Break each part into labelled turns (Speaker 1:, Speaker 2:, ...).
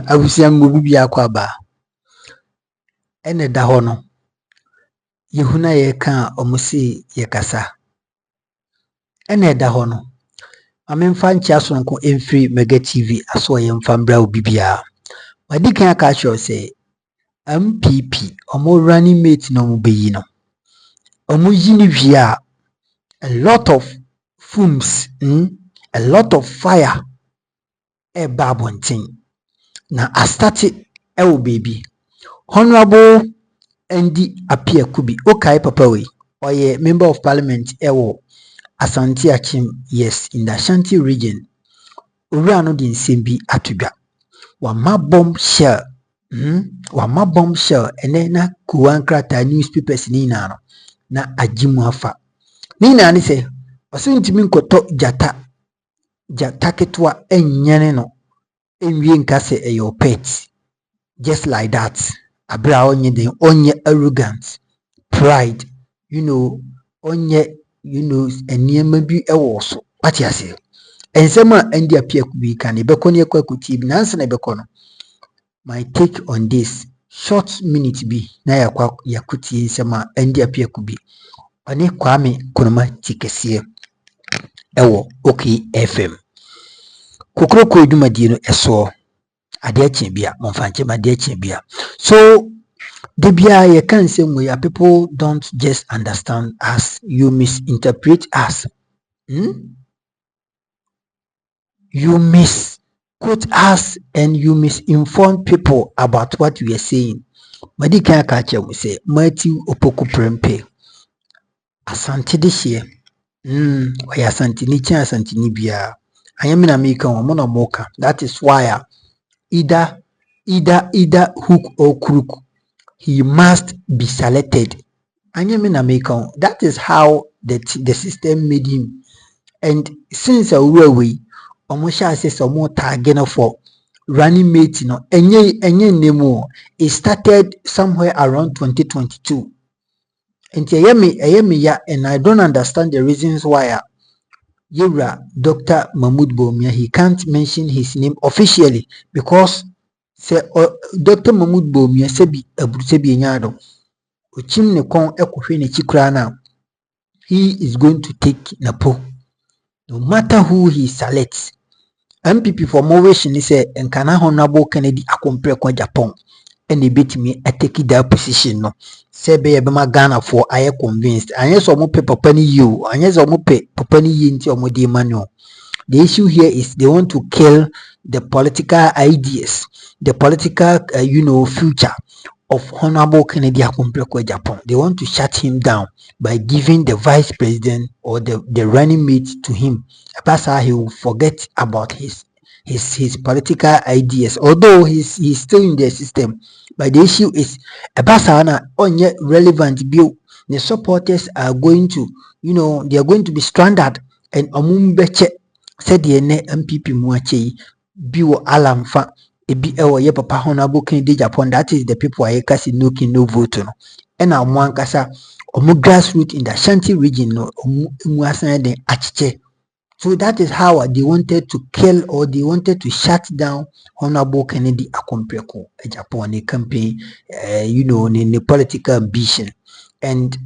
Speaker 1: abusiam bi akwaba ene da ho no yehuna ye ka omusi ye kasa ene da ho no amemfa nchi asonko emfiri Mega TV aso ye mfa mbra obibia wadikan aka show say NPP omo running mate no mo beyi no omo yini via a lot of fumes a lot of fire e babontin na astati e wo baby Honorable Andy Appiah Kubi okay papa we oye member of parliament ewo Asante Achim, yes, in the Ashanti region owura no di nsem bi atodwa wama bomb shell ene na kuwankrata newspapers ni na na agimu afa ni na ni se osintimi nkoto jata ketwa enyane no enwie nkase eyo pet just like that abra onye arrogant pride onye eniyema bi ewo so ati ase ensema Andy Appiah Kubi kan ebeko ne kwakuti bi nanse na ebeko no my take on this short minute bi na yakuti ensema Andy Appiah Kubi ani kwame kunuma tikese ewo okay FM kokroko edumadi no eso ade achebia monfanche ma ade achebia so debia ye can say we people don't just understand us, you misinterpret us. You misquote us and you misinform people about what we are saying. Madi kan catch we say Matthew Opoku Prempe Asante this year. Why Asante ni chan Asante ni bia. Ayami na meka omo moka. That is why either hook or crook he must be selected. That is how the system made him. And since a way, Omosha says some more target for running mate, nemo. It started somewhere around 2022. And and I don't understand the reasons why Dr. Bawumia he can't mention his name officially because Dr. Bawumia sebi nyado ochim ne kon ekohwe ne chikra na he is going to take Napo no matter who he selects. MPP for motion say enkana Honorable Kennedy akompre kwa Japan and betimi ateki that position no sebe yebema Ghana for aye convinced anye so mo pe papa ni you anye so mo pe papa ni yi nti omo di manual. The issue here is they want to kill the political ideas, the political future of Honorable Kennedy Akumprekwe Japan. They want to shut him down by giving the vice president or the running mate to him. That's how he will forget about his political ideas, although he's still in the system. But the issue is Abasana onye relevant bill. The supporters are going to, they are going to be stranded and Omumbeche said the MPP muache biwo alamfa ebi ewo ye papa Honorable Kennedy Japan. That is the people I kasi no vote no and amwan kasa omu grassroots in the Ashanti region no omu asan den achiche. So that is how they wanted to kill or they wanted to shut down Honorable Kennedy Akumprekwe Japan campaign the political ambition. And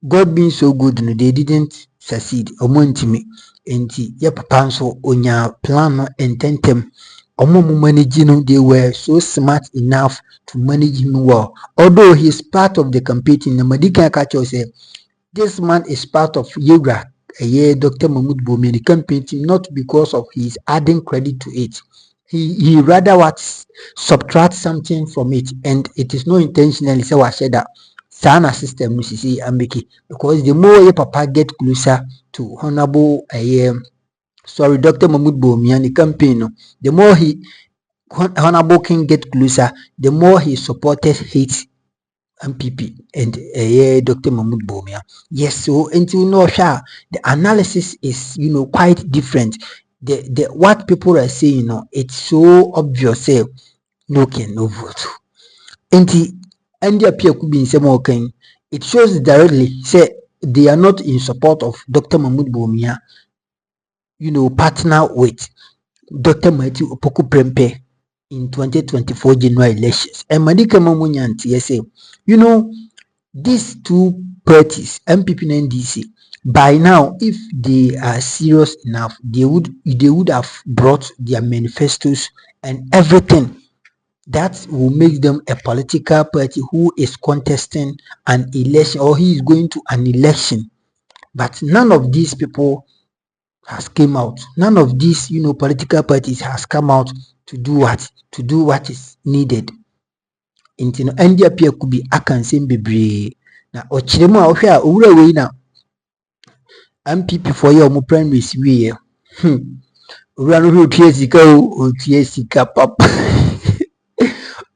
Speaker 1: God being so good, they didn't succeed. Omontimi enti ye papa nso onya plan and tentem omo managing. They were so smart enough to manage him well. Although he is part of the campaign, the medical catcher say this man is part of Yoga. Dr. Bawumia campaign team, not because of his adding credit to it. He rather subtract something from it, and it is not intentionally. So I said that Sana system ambeki because the more your papa get closer to Honorable Dr. Bawumia the campaign, the more Honorable can get closer, the more his supporters hate MPP and Dr. Bawumia. Yes, so until the analysis is quite different. The what people are saying, it's so obvious. Say no vote. Andy Appiah Kubi in it shows directly say they are not in support of Dr. Bawumia. Partner with Dr. Matthew Opoku Prempe in 2024 general elections. And Madika Mamunyanti, say, you know, these two parties, MPP and NDC, by now, if they are serious enough, they would have brought their manifestos and everything that will make them a political party who is contesting an election, or he is going to an election. But none of these people has came out. None of these, political parties has come out to do what is needed. Nti no Andy Appiah Kubi aka nsɛm bebree na ɔkyerɛ mu a ɔhwɛ a owura wei na MPP for yɛ ɔmo primaries wie owura no hwɛ otua sika papa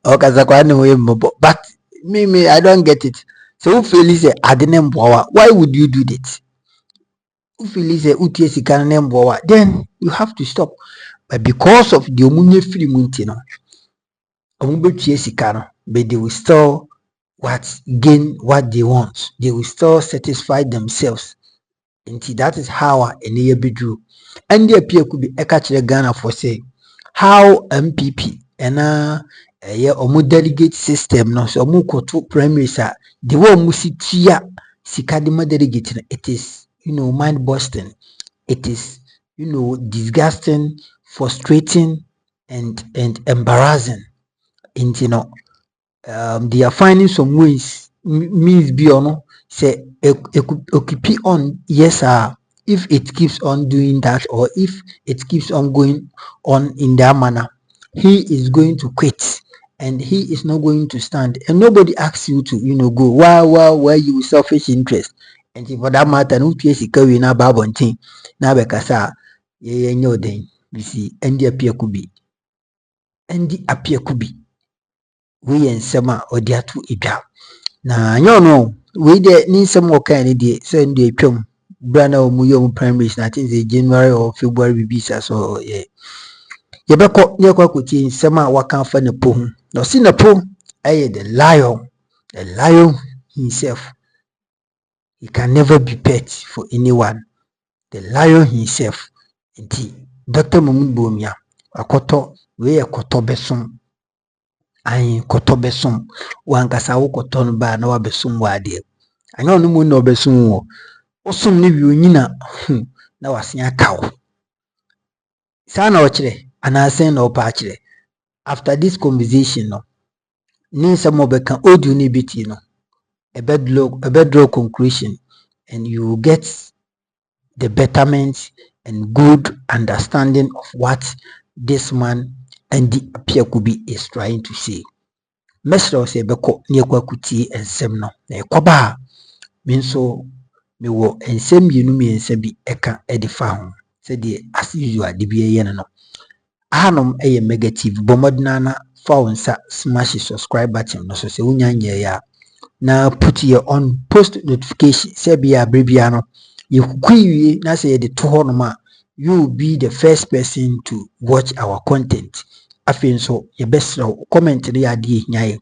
Speaker 1: ɔkasa kwa ne ho yɛ mmɔbɔ, but me I don't get it. So who feel is ade ne mboa, why would you do that? Who feel is utua sika ne mboa, then you have to stop. But because of the omunye free munti no omu betua sika no, but they will still gain what they want. They will still satisfy themselves. And that is how any year be drew. And the Appiah Kubi eka Ghana for say how MPP and omu delegate system no, so omu koto primaries the way omu sitia sikadima delegate, it is mind busting. It is disgusting, frustrating, and embarrassing. And they are finding some ways means beyond say keep on, yes if it keeps on doing that, or if it keeps on going on in that manner, he is going to quit and he is not going to stand. And nobody asks you to go why you selfish interest. And for that matter, no place carry na babontin na bekasa ye nyoden. You see, Andy Appiah Kubi we ensema odiatu idwa na nyono we de ni nsem woka ni de se ndu atwam brana omuyo primaries na tin January or February bibisa so ye beko ne kwa kuti nsema waka fa Napo hu no si Napo the lion himself. He can never be pet for anyone. The lion himself. Inti Dr Bawumia akoto we akoto besom ayin koto besom wankasa wo koto no ba na wa besom wade anya no mu na obesom wo osom ne wi onyina na wasen akawo sa na okire anasen na opa akire. After this conversation no ni some beka audio ni biti no a bedrock conclusion, and you will get the betterment and good understanding of what this man Andy Appiah Kubi is trying to say. Mesro se beko ni kwa kuti ensem no na ekoba minso me wo ensem yenu mi ensem bi eka edifa ho se de as usual de bi ye no anom eye negative bomodna na faunsa smash subscribe button no so se unyanye ya na put your on post notification se bia brebia no you kwiwie na se de to ho no ma you will be the first person to watch our content. Afin so ye best comment re ade nyae,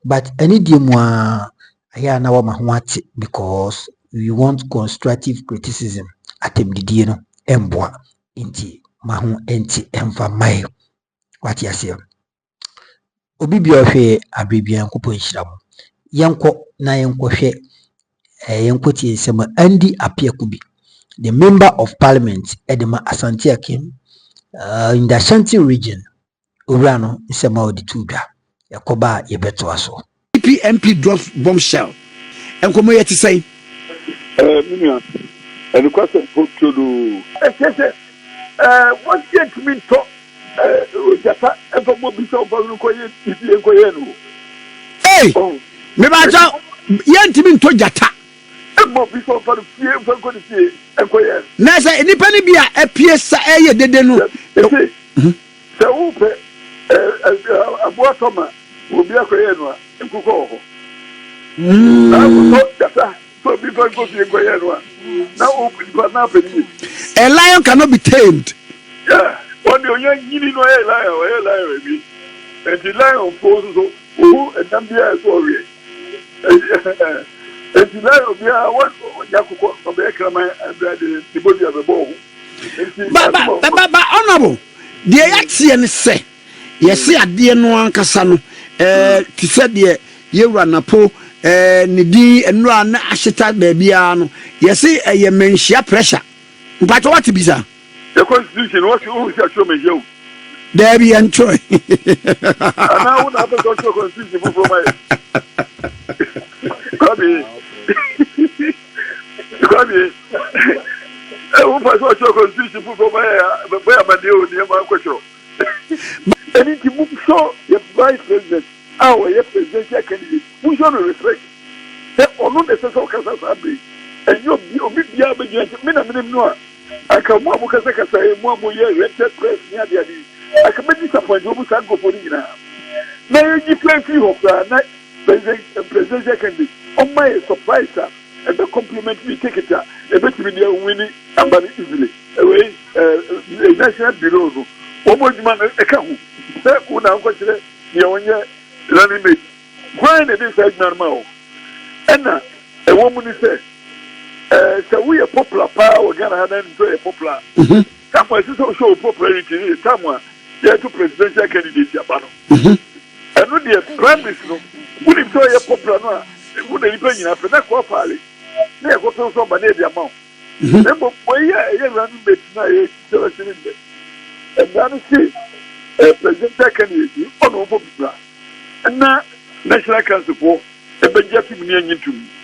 Speaker 1: but any die mu aya na wa mahwate, because we want constructive criticism atem didie no emboa inti mahu enti emfa mai what you say obi bi ohwe abrebia nkopon hyiram yenko na yenko hwe yenko tie nsema Andy Appiah Kubi, the member of parliament Edema Asante Akim in the Ashanti region. Urano nsema oditudwa yakoba yebeto aso
Speaker 2: MP drops bombshell enkomo yeti say
Speaker 3: Minia and question for to what get me to jata and for bishop koye koye no
Speaker 2: hey me ba ja yentimi to jata
Speaker 3: mo bishop for fie for ko fie koye
Speaker 2: na say nipa ni bia apie sa eye dede no
Speaker 3: se upe aboa toma obi akoye no nkuko ho na jata so bi fa go fie koye no na open for na pedi.
Speaker 2: A lion cannot be tamed.
Speaker 3: Yeah, when you yini no lion bi and the lion pose so and then be sorry and the lion be what yakoko so be krama the body of the ball.
Speaker 2: But honorable the action say Yes, I dear no ankasa no. Ti said ye were Napo. Nidi and run ashita baby. Yes, ye mention pressure. But what to be, sir?
Speaker 3: The constitution was always a show me you.
Speaker 2: There be and Troy.
Speaker 3: And I would have a constitution for my. Kwabi. I won't pass what your constitution for my deal near my question. And if you move so, your vice president, our presidential candidate, who's on respect? Or not the sense of Casas and you'll be the other minimum. I can more because I can say more rented press near the idea. I can make disappoint you with Sanko for now. Now you different view of that presidential candidate. On my surprise, and the complimentary ticket, a bit with your winning and easily. Away, national bureau. Almost man, a couple. That would have got your running mate. Why did this say normal? And a woman is said, so we are popular power, we're going to have a popular. Someone is also popularity, someone, they are two presidential candidates. And when they are prime minister, would it be a popular? Would they be enough for that quality? They are going to somebody the amount. Remember, why are running mate now? And that is it. Presidential candidate, honorable. And now, National Council for a budget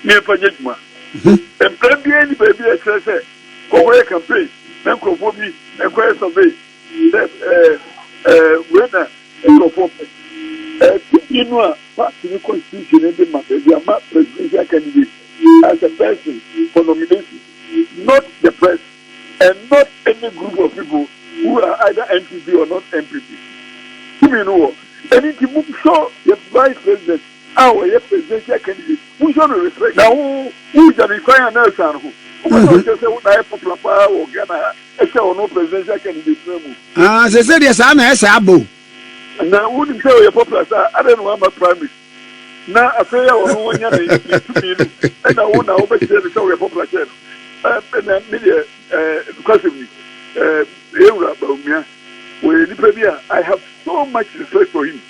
Speaker 3: near Pajama. And plenty any baby, as I say, go campaign, then go for me, and go survey. Winner, you know, part of the constitution in the matter, they are not presidential candidate as a person for nomination, not the press, and not any group of people who are either NPP or not NPP. You know, and if you move so, the vice president, our presidential candidate, who's on respect now, who is the fire nurse and who? Just say popular power or Ghana, or no presidential candidate.
Speaker 2: They said yes, I'm a sabo.
Speaker 3: Now, wouldn't tell your popular, I don't know my primary. Now, I say, oh, 1 year, and I won't over here to show your popular channel. And then, media, because of me, I have so much respect for him.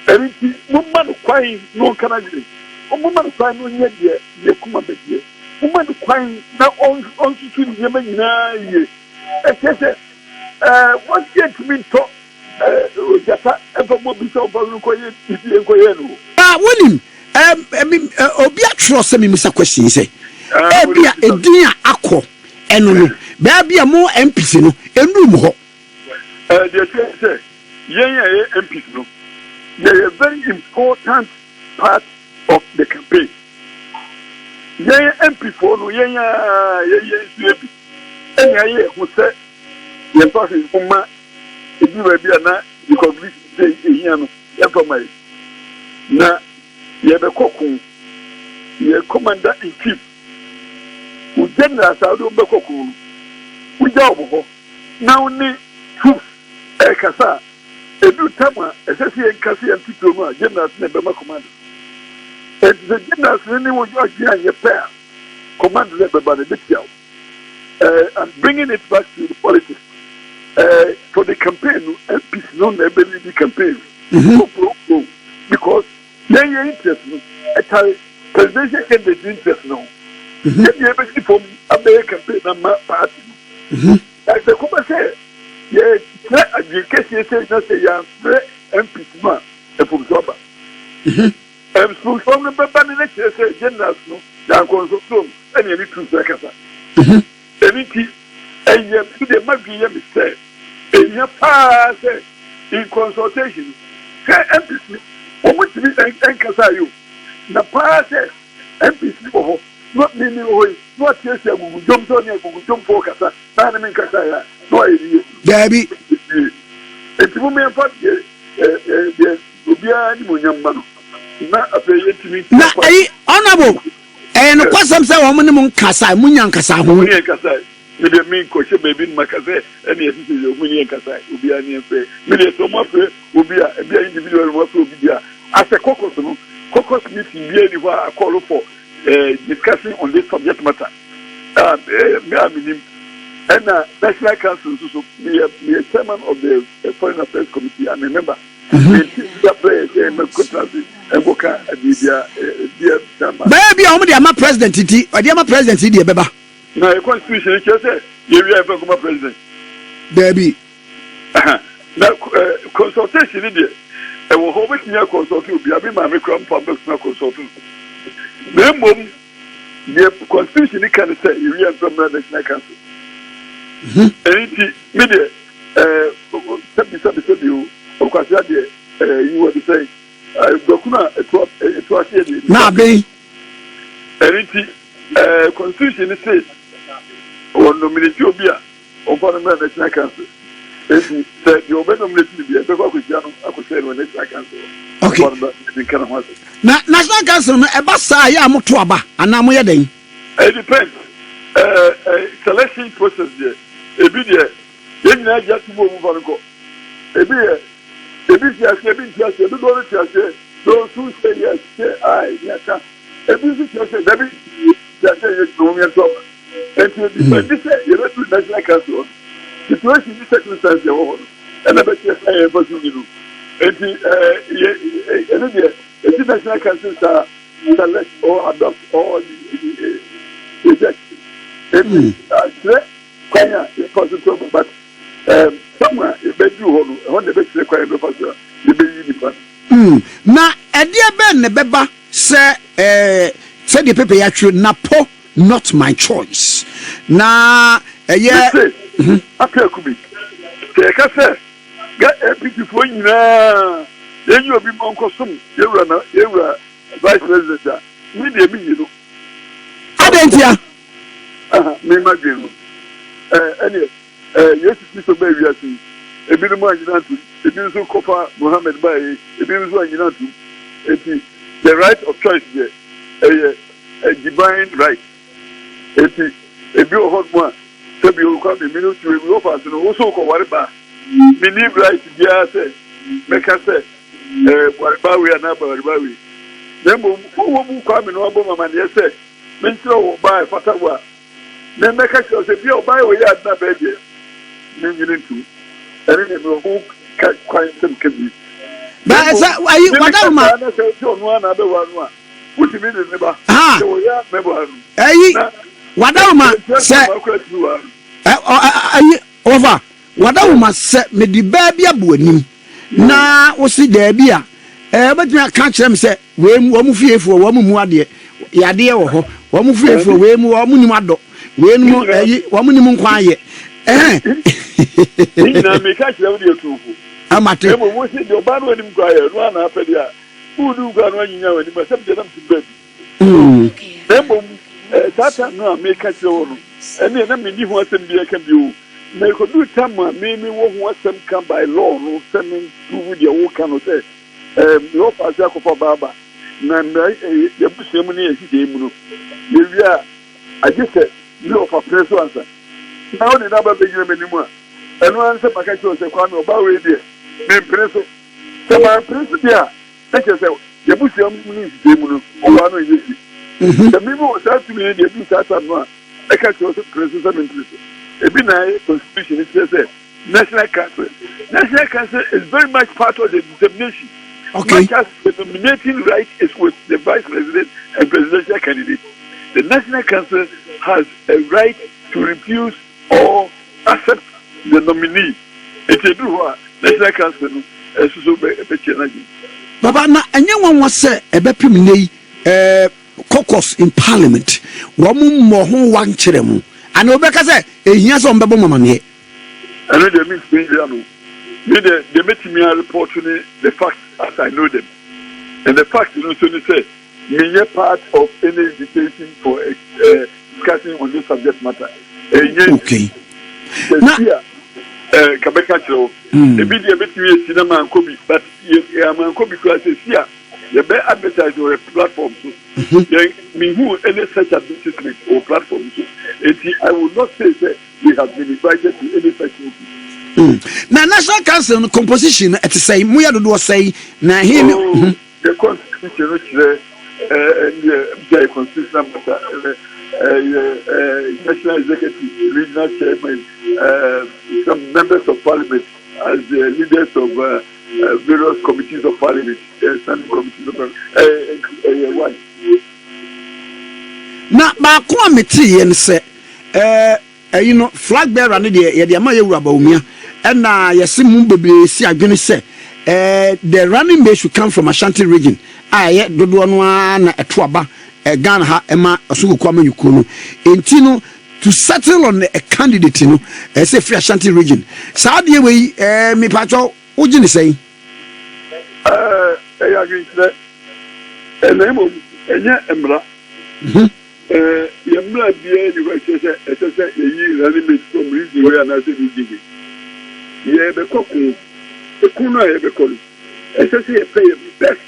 Speaker 3: And it's no man crying, no Canadian. A woman crying, no yet, ye come up here. Woman crying, now on to Yemen, I said, what's yet to be taught?
Speaker 2: William, Obia trust me, Mr. Question, say, Ebia, a dear Akko, and baby, a more MPs, and room ho.
Speaker 3: The say, yeah, MPs, no. They are a very important part of the campaign. Yeah, MP for no, yeah, and I who said, you're talking for my, if you were not, you could be saying, for my. Now, you have a cocoon, you're commander in chief. Who general, I don't be cocoon. We go now, only troops, a cassa. A new Tama, a Sessi and Cassie and Tito, generals never command. And the generals anyway, you are your pair, command everybody, and bringing it back to the politics. For the campaign, MPs don't ever the campaign. Because they're interested. I tell you, presidential candidates interest now. You're able to form a campaign and my party. As the Kuma said, yes, in case you say not a young MPs man, a full jobber. And so from the Babylon, say, generals, no, they are going to and you need to say, anything, and yet there might be a mistake. And your pass in consultation, MPs, or which means and you. The pass MPs, not meaning, not yes, you will jump on your jump for Casa, Dynamic Casa, no idea.
Speaker 2: Debbie,
Speaker 3: if you may have fun, there will be any young man. Not a pay to me.
Speaker 2: Honorable, and of course, I'm saying, woman, Casa, Munyan Casa,
Speaker 3: Munyan Casa. Maybe a mean coach, maybe in Macase, and yes, it is a Munyan Casa, will be an answer. Maybe a Thomas will be a individual, what will be there. As a caucus meeting, anywhere I call for discussing on this subject matter. And National Council, be a chairman of the Foreign Affairs Committee, I'm a member.
Speaker 2: Baby, I'm the president. I am president. Beba.
Speaker 3: No, the constitution says you are a president.
Speaker 2: Baby.
Speaker 3: Now, consultation in there. I will hold it near consulting. Be a bit my micro public consulting. Then, the constitution can say you are from the National Council. And media, you, of course, you were to say, it was
Speaker 2: now, be.
Speaker 3: And constitution says, or nominate you be on Parliament National Council. Said you obey nominate to be a paper with Jano, I could say when National Council.
Speaker 2: Okay. Now, National Council, a bassa, I am Tuaba, and I'm wedding.
Speaker 3: It depends. Selection process there. A bit there. Then I just move on. A bit those who say yes, say I, yes, a busy say, David, that say you're doing and so. And this say, you're not to National Council. Situation is circumstance, and I bet you say, but you and the National Council select or adopt or reject. But somewhere, if they do hold the best required professor, you be uniform.
Speaker 2: Na Edia Ben Beba say said the paper actually Napo, not my choice. Na yeah.
Speaker 3: Appiah Kubi. Take a say, get a beautiful then you will be more custom. You're vice president. Media me, you know.
Speaker 2: Adentia.
Speaker 3: Me imagine. Anyway, yes, Mr. Baby, I see. A bit more than a bit so Kofa Mohammed Bay, a bit so the right of choice there, a divine right. A bit of hot one, so you come a minute to a offer to also call whatever. Believe right, yeah, say, make us say, whatever we are now, whatever we. Then who come in Obama, man, yes, say, mention or buy Fatawa. Then make us say, you buy we are not baby. Then you need to. I don't know who quite some can be.
Speaker 2: But are you what man?
Speaker 3: What you mean, never?
Speaker 2: What man say? Over. What woman said, me the baby abuanim. Na wo si there bia. But me catch them say, we mu fiefo, wo mu ade. Yade wo ho. Wo mu fiefo, we mu wo mu nim ado. We mu wo mu nim nkwa ye.
Speaker 3: Na me catch them dey tufu.
Speaker 2: Amate.
Speaker 3: E mo wo si de oba no anim kwa ye, no na apede a. Udu kwa no anyinya wani, ma sem de nam baby. E mo tata no me catch wo no. Ene na me ni ho asem bia ka bi o. Na ko do tama me wo ho asem kan by law no semen tufu de wo kan no say no pass akofa baba na ye busem ni e hide mu no ye wi a agese ni of a press answer now the number be gire menimu a eno answer maka chi o se kwa me oba we de me preso se ma preso dia e che se ye busem ni hide mu no oba no ye si the people that to me dey do that no e ka chi o se preso se me preso e bi na constitution it says National Council is very much part of the determination.
Speaker 2: Okay.
Speaker 3: Because the nominating right is with the vice president and presidential candidate. The National Council has a right to refuse or accept the nominee. If you do what National Council is so be
Speaker 2: Baba na anyone was say ebe pimine caucus in Parliament. Wo mo ho wan kire mu. And obeka say ehia so mbebo mamane.
Speaker 3: I know they mean they make me report to the facts as I know them. And the facts, you know, so they say, me part of any invitation for discussing on this subject matter.
Speaker 2: Okay.
Speaker 3: Now, Kabeka Cho, the media make me a cinema and Kobe, but I'm a Kobe class here. You better advertise on a platform. Me who any such advertisement or platform. I will not say that we have been invited to any such meeting.
Speaker 2: Now, National Council composition at the same we are to say, now here
Speaker 3: the constitution which the constitution national executive, regional chairman, some members of parliament as the leaders of various committees of parliament, standing committees of parliament. Why?
Speaker 2: Na baako a meti yen se you know flag bearer ne de ye de ma ye wura Bawumia na yesi mu bebre si adwene se the running mate should come from Ashanti region ye dodo no na eto aba Ghana ha ema osuko amanyuko no enti no to settle on a candidate no say free Ashanti region sa de we me pacho oji ne sei
Speaker 3: I agree that enemo enye emra yamra bia you say you running mate from region where na say region ye be kokku ekunu ye be kokku say you pay best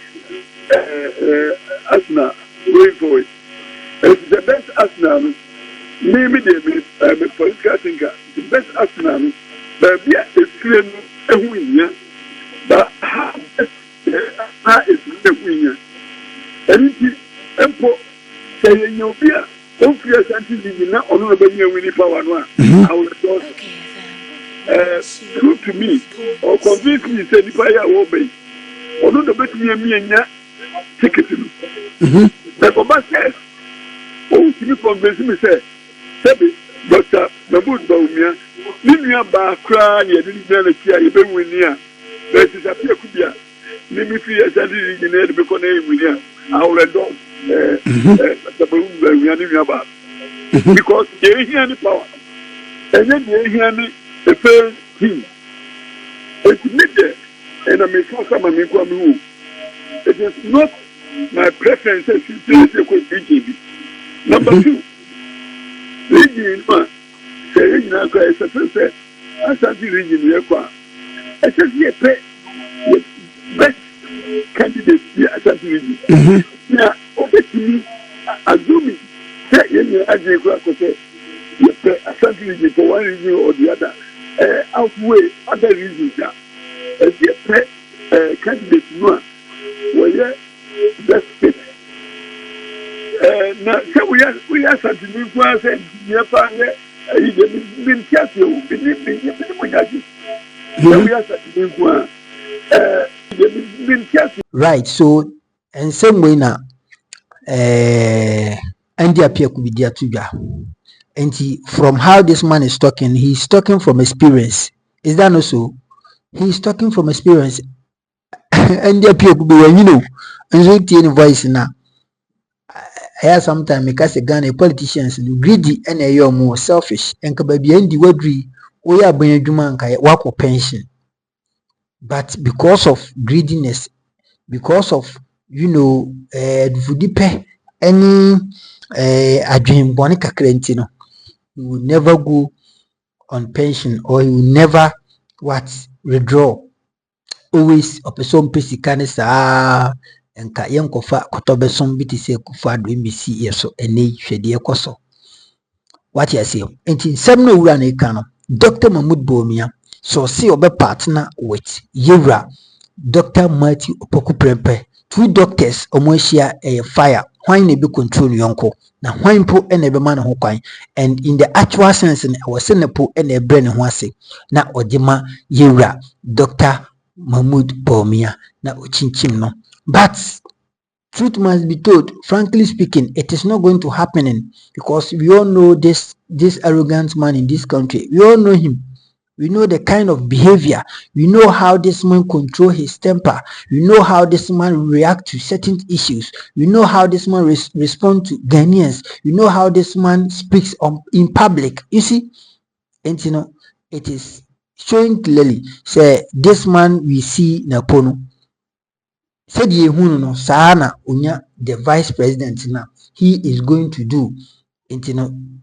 Speaker 3: asna way forward. It's the best asna. Maybe the political thinker, the best asna. But yeah, it's clear a winner. But how is the winner? Anything, Empo, saying you'll be a don't fear something you not honor the winning power. I will prove to me or convince me, said if I obey. Or not the better me and ya ticket. The Baba says, oh, to me convince me, say, Dr Bawumia, Nina Bakra, you didn't know the Kia, you been with Nia. There is a Appiah Kubi. Maybe 3 years I didn't even because with Nia. I will adopt Dr Bawumia about. Because they hear the power. And then they hear the first thing. It's midday. And I may come some and make one. It is not my preference as BJP. Number 2, region, say, you as a person, Ashanti region, I said, the best candidate, the Ashanti region. Now, obviously, assuming, say, you say, Ashanti region for one reason or the other, outweigh other reasons. As the candidate, no, where best fit. Now, so we are something we want to say, near Panga, been careful,
Speaker 1: right. So, and same way now, Andy Appiah Kubi Diatuga. And from how this man is talking, he's talking from experience. Is that not so? He's talking from experience. Andy Appiah Kubi, you know, and so the voice now. I have sometimes because Ghana politicians greedy and they are more selfish. And kababi endi wadri we are bringing jumanka wako pension. But because of greediness, because of vudipe any adwin boni kakrenti no, he will never go on pension or he will never withdraw. Always opeson pesi kanisa enka yenkofa kotobeson biti se kufa do mbisi yeso ene hwede ekoso. What you say? Enti sem no wura na eka no Dr Bawumia so see obe partner with Yewra Dr Matthew Opoku Prempeh. 2 doctors omohia fire hwan na be control yonko na hwan po na be man ho kwan, and in the actual sense na was na po na ebre ne ho ase na odima Yewra Dr Bawumia na ochinchim no. But truth must be told, frankly speaking, it is not going to happen because we all know this arrogant man in this country. We all know him. We know the kind of behavior. We know how this man control his temper. We know how this man react to certain issues. We know how this man respond to Ghanaians. We know how this man speaks in public. You see, and it is showing clearly. Say this man we see Napo no. Said ye no sana unya the vice president now. He is going to do.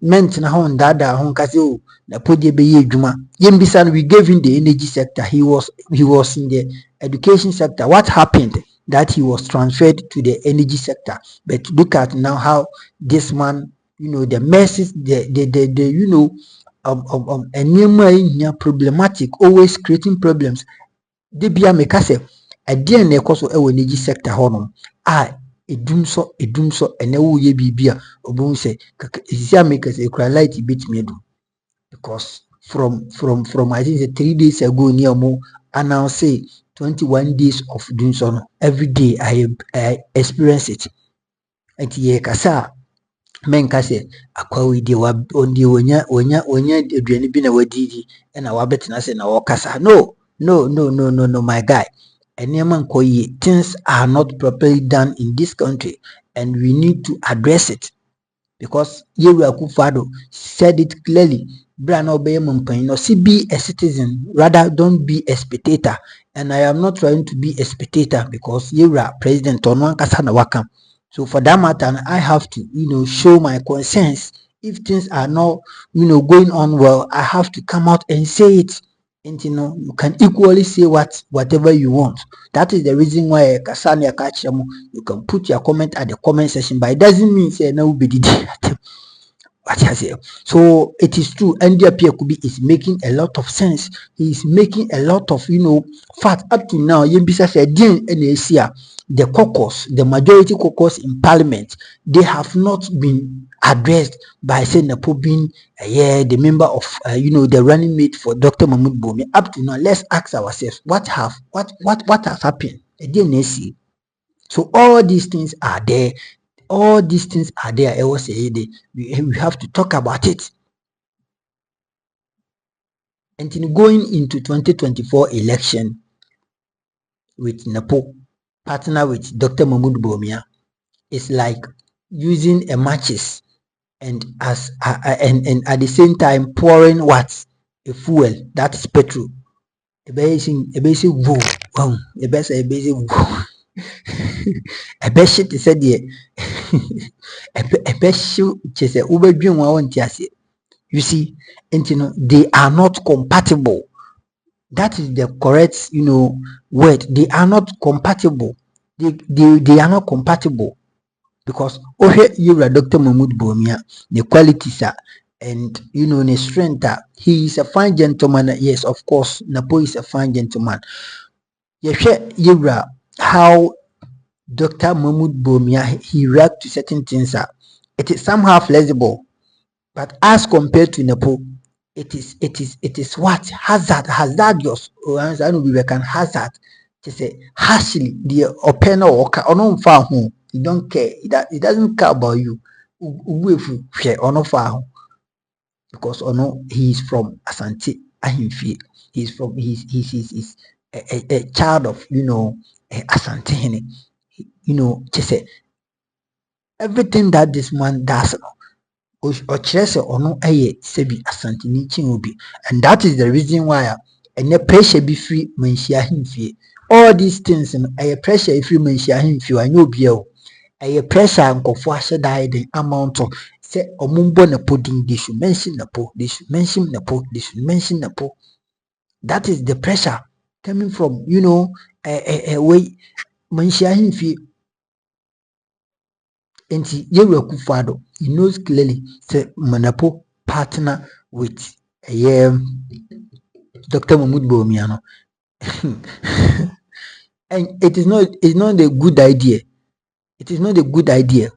Speaker 1: Meant na hon dada hon kasi o na podie be ye dwuma yembisan. We gave him the energy sector. He was in the education sector. What happened that he was transferred to the energy sector? But look at now how this man, the messes, the problematic, always creating problems. De bia me kase ade na ekoso e energy sector hono edum so ene wo ye bibia obun se isia make us equality bit me do, because from I think 3 days ago near mo announce 21 days of doing so. Every day I experience it. And ye kasa men kase akwa we de wa ondi onya aduane bi na wadidi e na wabetena se na wakasa. No, my guy. Things are not properly done in this country and we need to address it. Because Yeru Akufo-Addo said it clearly. Be a citizen, rather don't be a spectator. And I am not trying to be a spectator because Yeru President Onwan Kasana Wakam. So for that matter, I have to, show my concerns. If things are not, going on well, I have to come out and say it. And you can equally say whatever you want. That is the reason why Kasania Kachamo, you can put your comment at the comment section, but it doesn't mean say nobody did. So it is true. Andy Appiah Kubi is making a lot of sense. He is making a lot of fact up to now. Yembisa said the caucus, the majority caucus in Parliament, they have not been addressed by saying Napo being the member of the running mate for Dr. Mahmoud Bawumia. Up to now, let's ask ourselves what has happened. So all these things are there. All these things are there. I was saying we have to talk about it. And in going into 2024 election with Napo, partner with Dr. Mahmoud Bawumia, it's like using a matches and and at the same time pouring what? A fuel, that is petrol. A basic woo. A basic woo. A basic is said here. A basic is a Uber dream one. You see, and they are not compatible. That is the correct, word. They are not compatible. They are not compatible. Because you are Dr. Mahmoud Bawumia, the qualities are, and the strength are. He is a fine gentleman. Yes, of course, Napo is a fine gentleman. You how Dr. Mahmoud Bawumia he react to certain things are. It is somehow flexible, but as compared to Napo, it is what hazardous. I know we can hazard. To say harshly the opener or far home. He don't care. It doesn't care about you. Because he is from Asante Ahimfi. He's from he's a child of Asante. Just say everything that this man does. And that is the reason why and the pressure be free menshia him fee. All these things and a pressure if you menshia him fee, I know bio. A pressure and confession died the amount of say omumbo na pudding, they should mention Napo, they should mention Napo, they should mention Napo. That is the pressure coming from a way menshia him fee. And Yeru Akufo-Addo, he knows clearly say Napo partner with Dr. Mahmoud Bawumia. And it's not a good idea. It is not a good idea.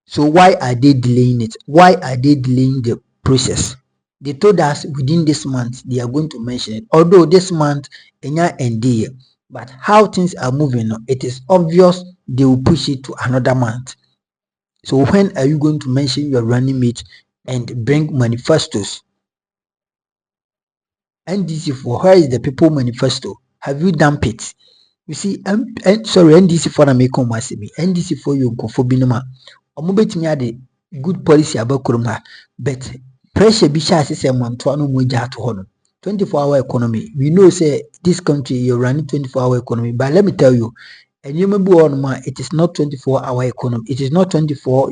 Speaker 1: So why are they delaying it? Why are they delaying the process? They told us within this month they are going to mention it. Although this month ND, but how things are moving, it is obvious they will push it to another month. So when are you going to mention your running mate and bring manifestos? NDC for where is the people manifesto? Have you dumped it? You see, sorry, NDC for American Massive, NDC for you for Binoma. Omobetimi ade good policy about Kuruma, but pressure be shy say Montuano Moja to Hono. 24-hour economy. We know say this country you're running 24-hour economy, but let me tell you, and you remember on my it is not 24-hour economy, it is not 24,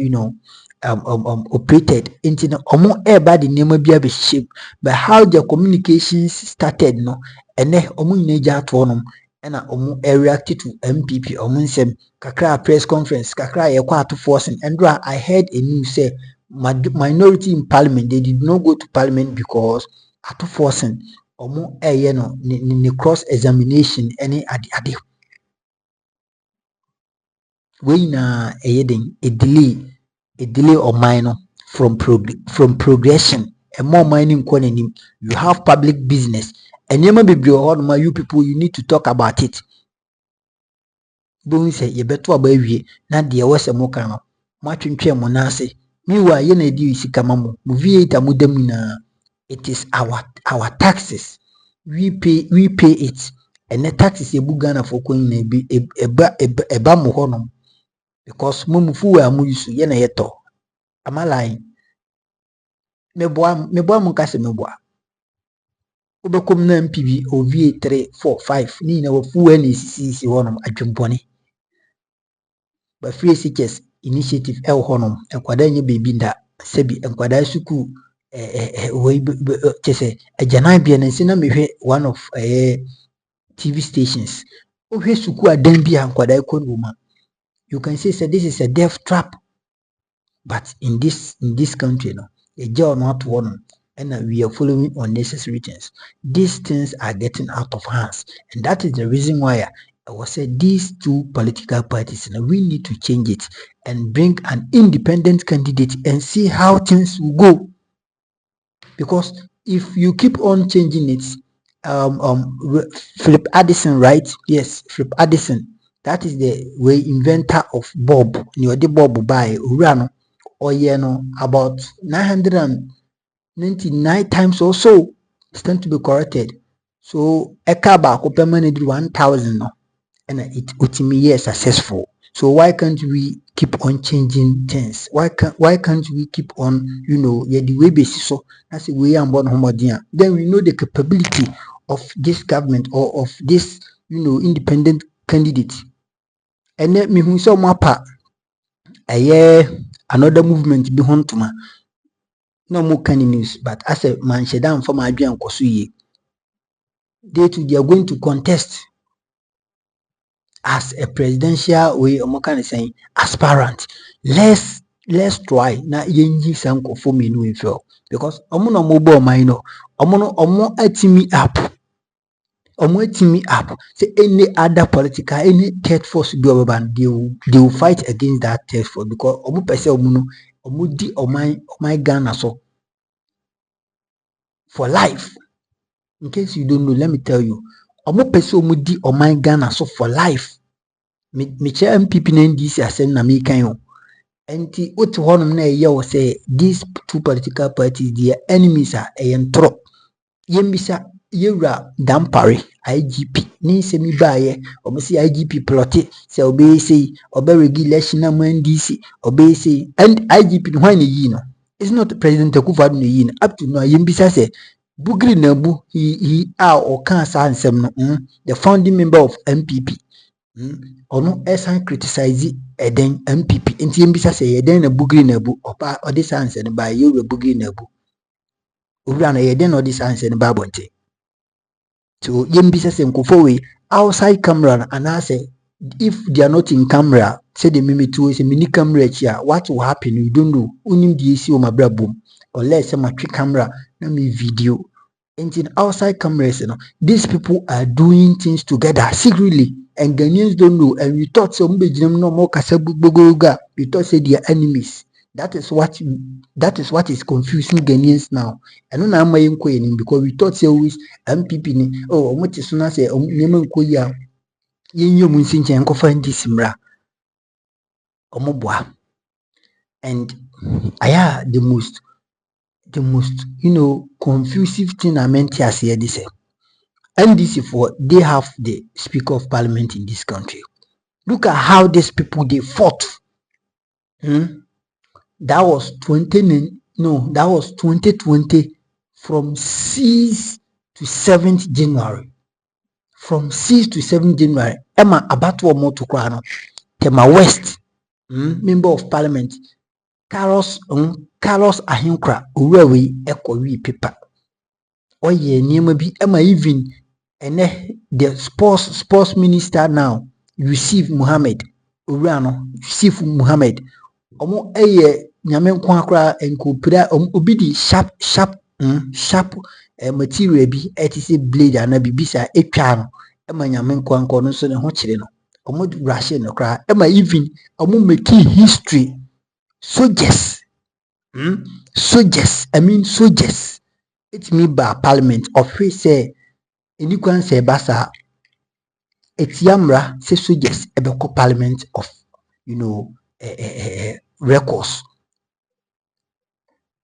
Speaker 1: operated into everybody name be a shape, but how the communications started and then neja to honum and reacted to NPP nsem kakra press conference kakra to forcing and I heard a news say minority in parliament they did not go to parliament because to forcing ni cross examination any ade we na a delay or minor from progression and more mining quantity. You have public business And you may be you people, you need to talk about it. Don't say you better baby, not the was a mokano. Martin Monase. Meanwhile, you need you see Kamamu, Vieta Mudemina. It is our taxes. We pay it. And the taxes a bugana for coin a bamu honum. Because Mumufu are Musu Yena Yeto. Am I lying? Meboa Mukase Meboa. Ubekum na MPB or VA3, 4, 5. Nina wa fu any CC honum at Jumponi. But free seekers initiative El Honum and Quadanya baby that Sebi and Quadasuku chese a Janabian and Sinami one of TV stations. Oh, here's Suku Adembia and Quadaikon woman. You can say this is a death trap. But in this country, no, a jail not one, and we are following unnecessary things. These things are getting out of hands, and that is the reason why I was said these two political parties, and we need to change it and bring an independent candidate and see how things will go. Because if you keep on changing it, Philip Addison, right? Yes, Philip Addison. That is the way inventor of Bob. You the Bob by Urano. Or about 999 times or so it's tend to be corrected. So Ekaba permanent 1,000 and it ultimately is successful. So why can't we keep on changing things? Why can't we keep on, the way basis so that's the way I'm born homodia. Then we know the capability of this government or of this, independent candidate. And let me who saw my part another movement be Hontuma. No more canny news, but as a man shedan for my dream Kosuye, they are going to contest as a presidential way or can saying aspirant. Let's try na yenji sanko for me no feel because omono mobile minor omo atimi up say any other political any third force be oban they will fight against that third force because omo pese omo di my Ghana so for life. In case you don't know, let me tell you, omo pese omo di my Ghana so for life. Me chair NPP na NDC asem na me kan yo. Enti otu honum na ye wo say these two political parties their enemies are entro. Yembisa yewra dampare IGP ni se mi baaye omo si IGP plotte se obey say obey regulation na NDC obey say and IGP no hwan yi no. It's not President Akufo-Addo no yi no. Up to now yembisa say Bugri Nabu he or can ansem no the founding member of NPP. Ono esan criticize eden MPP enti yembisa say eden na Bugri Nabu opa odi sanse ne ba yewe Bugri Nabu owura na eden odi sanse ne ba bonte. So yembisa say nkofo we outside camera and I say if they are not in camera say the mimi to say mini camera here what will happen you don't know unim di esi o mabra bom unless say matwe camera na me video. And in outside cameras, these people are doing things together secretly, and Ghanaians don't know. And we thought some no more kasabugoga. We thought say they are enemies. That is what is confusing Ghanaians now. And no am inquiring because we thought say always MPP ni what is na say neman koya yenyo munsinche enko find this mra omobwa. And aya the most confusive thing I meant here say this. NDC for they have the Speaker of Parliament in this country. Look at how these people they fought. That was 2020 from 6th to 7th January. From 6th to 7th January, Emma Abatwa Motukrano, Tema West, Member of Parliament, Carlos Ahinkra, Urewi Ekowi paper. Oh yeah, Niamabi Emma even and the sports minister now, Yusuf Muhammad, Urano, Yusuf Muhammad. Omo nyame kwa kra enkopira obidi sharp material bi etise blade ana bibisa etwa no ema nyame kwa no so ne ho kire no omo rush no kra ema even omo make history soldiers soldiers it me by parliament of say Any kwan say basa etiamra say soldiers ebeko parliament of records.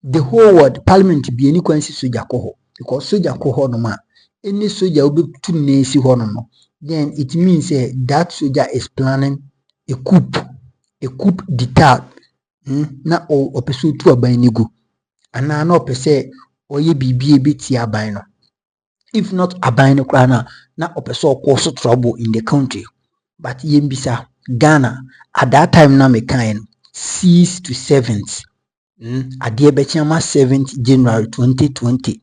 Speaker 1: The whole world parliament be any kwan say soldier ko because soldier ko no ma any soldier will be too nasi no, then it means that soldier is planning a coup d'etat na o peso tu aban ni go ana na o pese oye bibie beti aban no. If not aban no kra na o peso cause trouble in the country. But yembisa Ghana at that time na me kind 6th to 7th ade bechiama 7th January 2020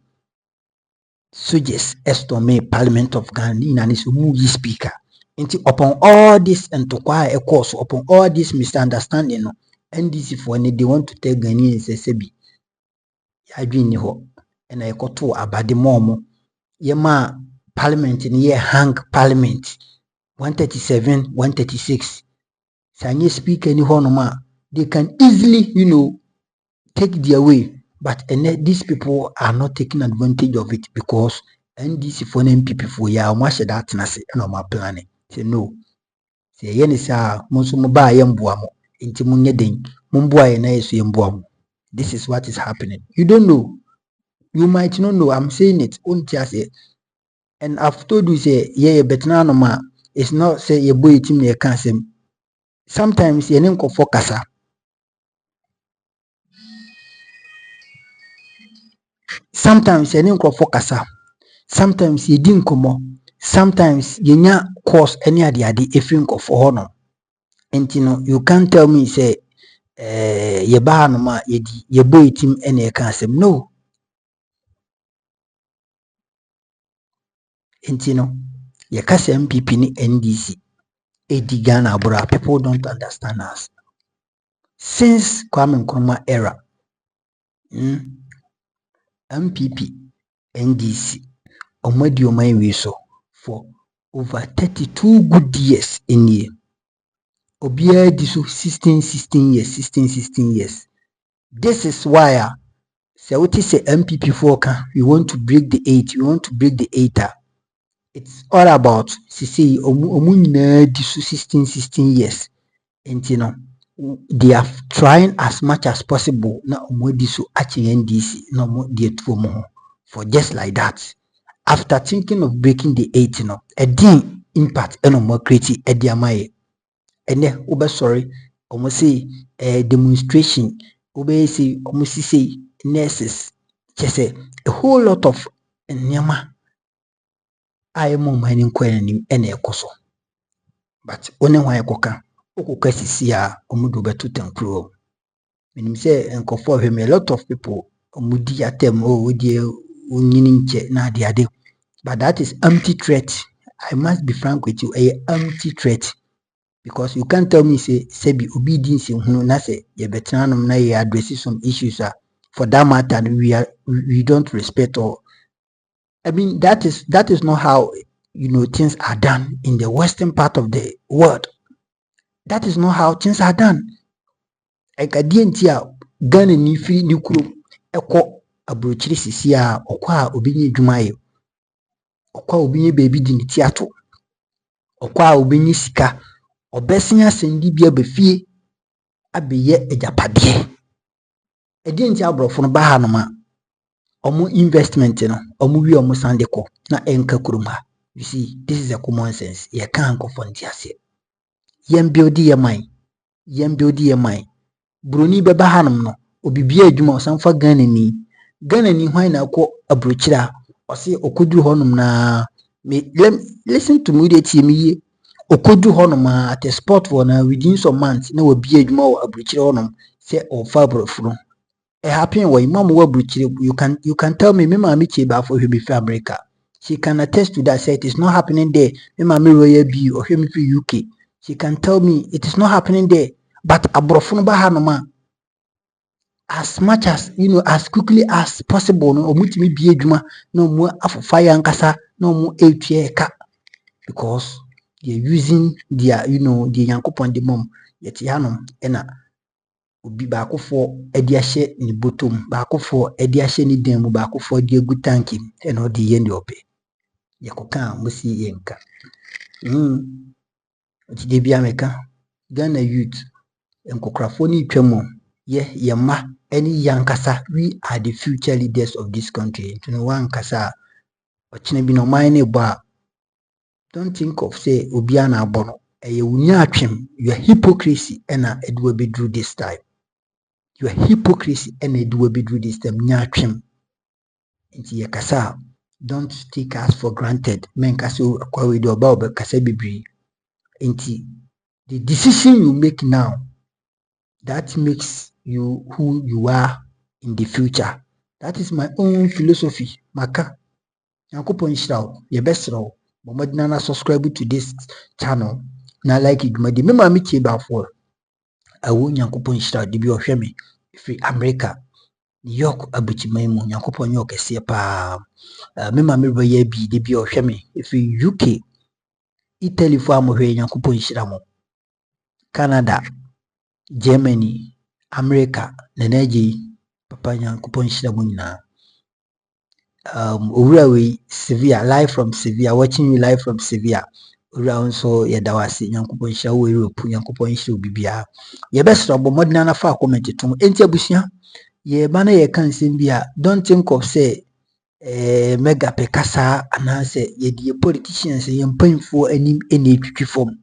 Speaker 1: soldiers estimate Parliament of Ghana in an movie speaker. And upon all this and to acquire a course, upon all this misunderstanding, NDC for any they want to tell Ghanaians sebi I dream ho and I got to abadi momo yema Parliament in year hang Parliament 137 136 sanye speaker any honoma they can easily take their way. But these people are not taking advantage of it because NDC for NPP for ya much that nasi no my planning. Say no. Say yen is monso mo ba yemboa mo. Inti munye den. Mumboa ye na yesu yemboa mo. This is what is happening. You don't know. You might not know. I'm saying it. And I've told you say betna no ma. It's not say ye boy team ye can say. Sometimes ye name ko focus. Sometimes ye nko focus. Sometimes ye din komo. Sometimes ye nya course any ade efin ko for hono. And you can't tell me say ye ba no ma ye boy team any can say no. And ye kase MPP ni NDC edi Ghana abura. People don't understand us. Since Kwame Nkrumah era, MPP NDC omadi omai we so for over 32 good years in year. Obia diso 16 years. This is why say what is a MPP for we want to break the 8. We want to break the 8. It's all about say omunyina diso 16 years. And they are trying as much as possible na omodi so achi NDC na mo die tuo mo for just like that. After thinking of breaking the 8 a din impact eno mo create e dia mai ene ube sorry almost say demonstration ube say almost say nurses just say a whole lot of nyama I am mining kwenim ene ekoso but one wan ekoka okoka sisi a omudo beto tankro menim say enkofo hwem a lot of people omudi atem odi onyini nche na ade but that is empty threat. I must be frank with you, a empty threat. Because you can't tell me say sebi obedience na say ye betanum na ye address some issues for that matter we don't respect or I mean that is not how things are done in the western part of the world. That is not how things are done. Eka dientia Ghana ni free ni kuro eko abrochiri sisi a okwa obinye dwumaye okwa obinye baby di ni tiato okwa obinye sika obesinya sendi bia befie abeye ejapade edi nti abrofo no ba ha no ma omo investment no omo wi omo sandeko na enka kuruma. You see, this is a common sense. Ye kan ko fonti ase yem build ye mind broni be ba ha no obibia adwuma osanfa Ghana ni hwan na akọ abrochira ose okoduru honum na listen to me dey tie me okodu honum at a spot for na within some months na wabia adwuma wo abrochira honum say o fa brofuro e happen why mama wo abrochira you can tell me mama che ba for hwe fi America. She can attest to that. Say it is not happening there. Mama royal B or hwe fi UK. She can tell me it is not happening there. But abrofo ba ha no ma as much as as quickly as possible no omutimi bia adwuma no mu afofa yankasa no mu etue ka because they are using their the yankopon the mom yet hanom ena obi ba akofo edi ahye ni bottom ba akofo edi ahye ni dem ba akofo edi egu tanki ena odi ye ndi ope. yakoka musi yenka de bia meka Ghana youth enkokrafo ni twamo yema any yankasa we are the future leaders of this country to one kasa ochine bi no mine ba don't think of say obia na abono eye wunya atwem your hypocrisy na edwo bedru this time your hypocrisy na edwo bedru this time nya atwem nti ye kasa don't take us for granted men kasa kwa we do ba kasa bibiri nti the decision you make now that makes you who you are in the future. That is my own philosophy. Maka. Yankopon shiraw. Ye best raw. Momadina na subscribe to this channel. Na like it. Madi me mami cheba for. Awo Yankopon shiraw. Dibi ohwe me. Free America. New York abuchi maimu. Yankopon yo kese pa. Me mami roye bi. Dibi ohwe me. Free UK. Italy fo amohwe Yankopon shiraw mo. Canada. Germany. America neneji papa Yankopon shira mo nyina owura we Sevilla live from Sevilla watching you live from Sevilla owura nso ye dawase Yankopon shira wo Europe Yankopon shira bibia ye besro bo modina na fa comment to enti abusia ye ba na ye kan nsem bia don't think of say mega pekasa anase ye die politicians ye mpanfo anim ene twitwi form.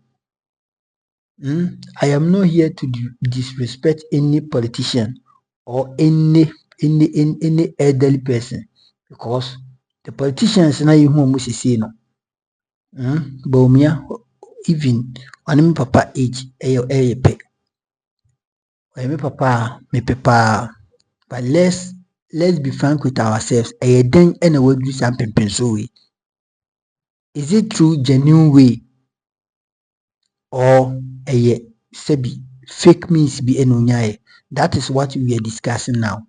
Speaker 1: I am not here to disrespect any politician or any elderly person because the politicians na you who say no. Bawumia even on me papa age pe. Me papa me papa but let's be frank with ourselves. Den and we do something so way. Is it true genuine way or sebi fake means be enunyae? That is what we are discussing now.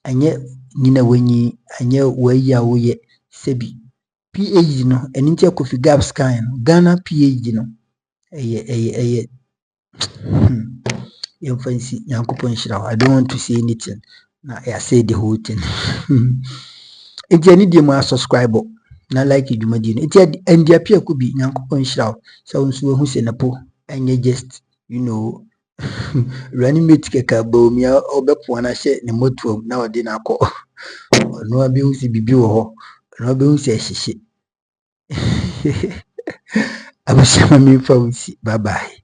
Speaker 1: Anye nina wenyi anye weya woye sebi PhD no eninti Kofi Gap scan Ghana PhD no fancy Yankopon shira. I don't want to say anything. Na I say the whole thing. If you need more subscribe na like idumadi no. If Andy Appiah Kubi Yankopon shira. So unso hu se Napo anye just running mate keka Bawumia obepo na hye ne motuom na odi na akọ no abi hu si bibi wo ho no abi hu si ehye abusia mami fa wusi bye bye.